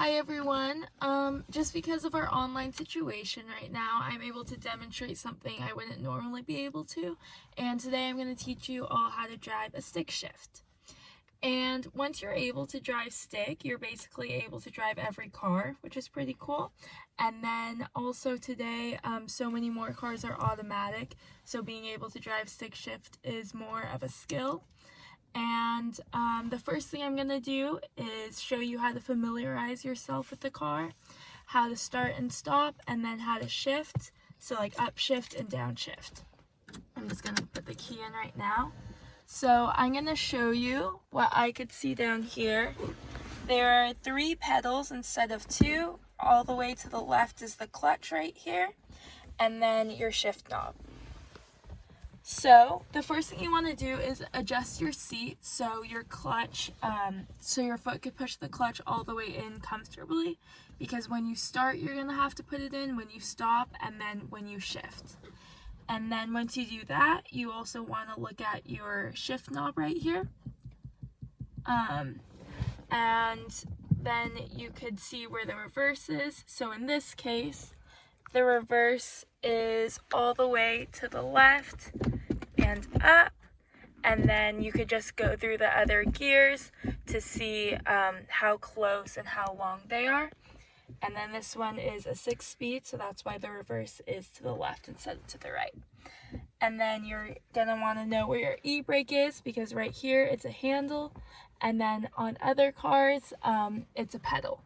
Hi everyone. Just because of our online situation right now, I'm able to demonstrate something I wouldn't normally be able to, and today I'm going to teach you all how to drive a stick shift. And once you're able to drive stick, you're basically able to drive every car, which is pretty cool. And then also today, so many more cars are automatic, so being able to drive stick shift is more of a skill. And the first thing I'm going to do is show you how to familiarize yourself with the car, how to start and stop, and then how to shift, so like upshift and downshift. I'm just going to put the key in right now. So I'm going to show you what I could see down here. There are 3 pedals instead of 2. All the way to the left is the clutch right here, and then your shift knob. So the first thing you want to do is adjust your seat so your clutch, so your foot could push the clutch all the way in comfortably, because when you start you're going to have to put it in, when you stop, and then when you shift. And then once you do that, you also want to look at your shift knob right here. And then you could see where the reverse is. So in this case, the reverse is all the way to the left and up, and then you could just go through the other gears to see how close and how long they are. And then this one is a 6-speed, so that's why the reverse is to the left instead of to the right. And then you're gonna want to know where your e-brake is, because right here it's a handle, and then on other cars it's a pedal.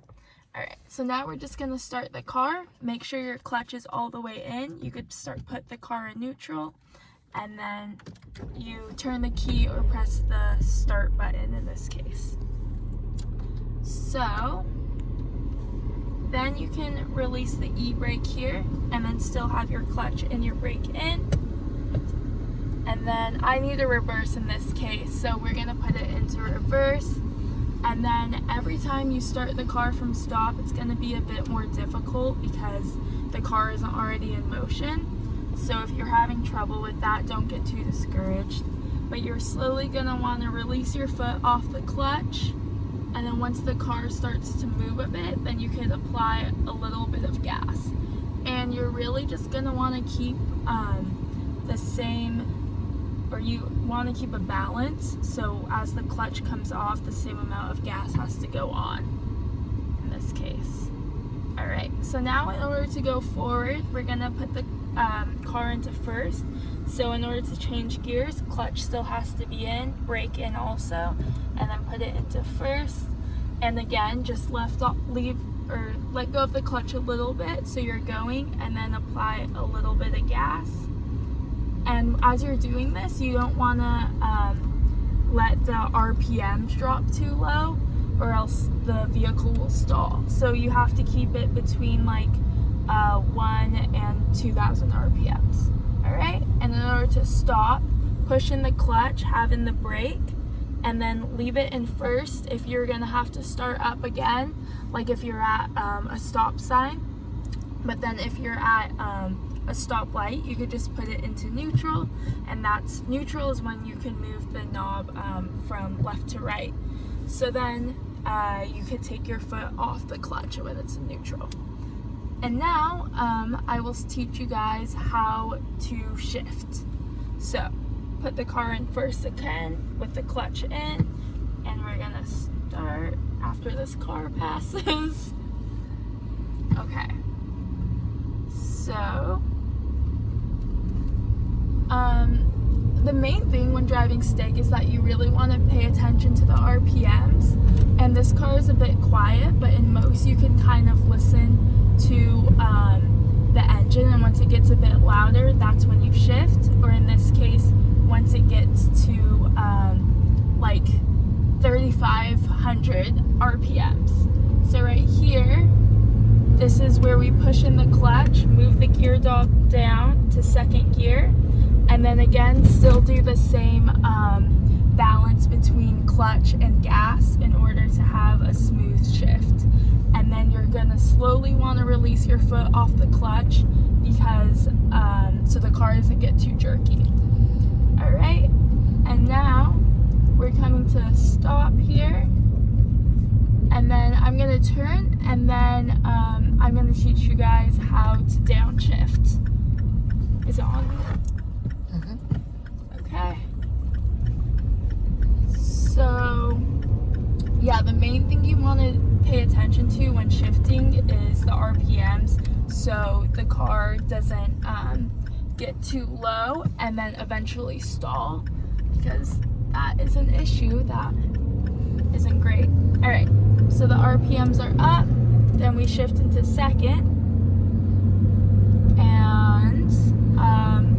Alright, so now we're just going to start the car. Make sure your clutch is all the way in. You could put the car in neutral, and then you turn the key or press the start button in this case. So then you can release the e-brake here and then still have your clutch and your brake in. And then I need a reverse in this case, so we're going to put it into reverse. And then every time you start the car from stop, it's going to be a bit more difficult because the car isn't already in motion. So if you're having trouble with that, don't get too discouraged. But you're slowly going to want to release your foot off the clutch. And then once the car starts to move a bit, then you can apply a little bit of gas. And you're really just going to want to keep the same, or you want to keep a balance, so as the clutch comes off, the same amount of gas has to go on in this case. Alright, so now in order to go forward, we're going to put the car into first. So in order to change gears, clutch still has to be in, brake in also, and then put it into first. And again, just let go of the clutch a little bit so you're going, and then apply a little bit of gas. And as you're doing this, you don't want to let the RPMs drop too low, or else the vehicle will stall. So you have to keep it between like 1 and 2,000 RPMs. Alright? And in order to stop, push in the clutch, have in the brake, and then leave it in first if you're going to have to start up again, like if you're at a stop sign. But then if you're at a stoplight, you could just put it into neutral, and that's neutral is when you can move the knob from left to right. So then you could take your foot off the clutch when it's in neutral. And now I will teach you guys how to shift. So put the car in first again with the clutch in, and we're gonna start after this car passes. Okay, so the main thing when driving stick is that you really want to pay attention to the RPMs, and this car is a bit quiet, but in most you can kind of listen to the engine, and once it gets a bit louder, that's when you shift, or in this case, once it gets to like 3,500 RPMs. So right here, this is where we push in the clutch, move the gear knob down to second gear, and then again still do the same balance between clutch and gas in order to have a smooth shift. And then you're going to slowly want to release your foot off the clutch, because so the car doesn't get too jerky. Alright, and now we're coming to a stop here, and then I'm gonna turn, and then I'm gonna teach you guys how to downshift. Is it on? Okay. So, yeah, the main thing you want to pay attention to when shifting is the RPMs, so the car doesn't get too low and then eventually stall, because that is an issue that isn't great. All right, so the RPMs are up, then we shift into second, and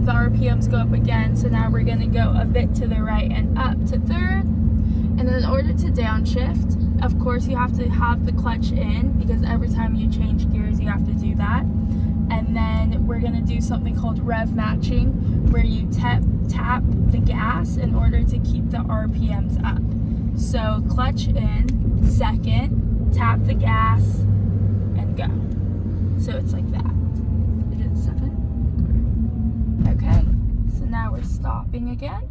the RPMs go up again, so now we're going to go a bit to the right and up to third. And then in order to downshift, of course you have to have the clutch in, because every time you change gears you have to do that. And then we're going to do something called rev matching, where you tap the gas in order to keep the RPMs up. So clutch in, second, tap the gas, and go. So it's like that. Is it 7? Okay, so now we're stopping again.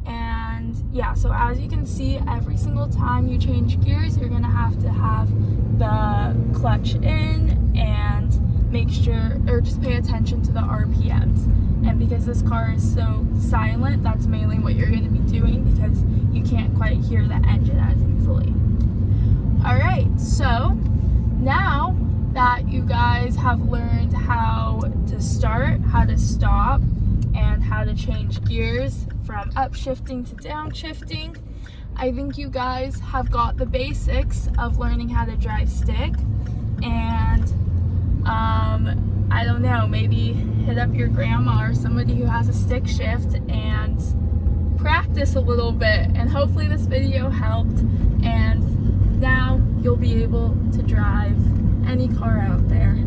And yeah, so as you can see, every single time you change gears, you're gonna have to have the clutch in and make sure, or just pay attention to the RPMs. And because this car is so silent, that's mainly what you're gonna be doing, because you can't quite hear the engine as easily. All right, so now that you guys have learned how to start, how to stop, and how to change gears from upshifting to downshifting, I think you guys have got the basics of learning how to drive stick. And I don't know, maybe hit up your grandma or somebody who has a stick shift and practice a little bit, and hopefully this video helped, and now you'll be able to drive any car out there.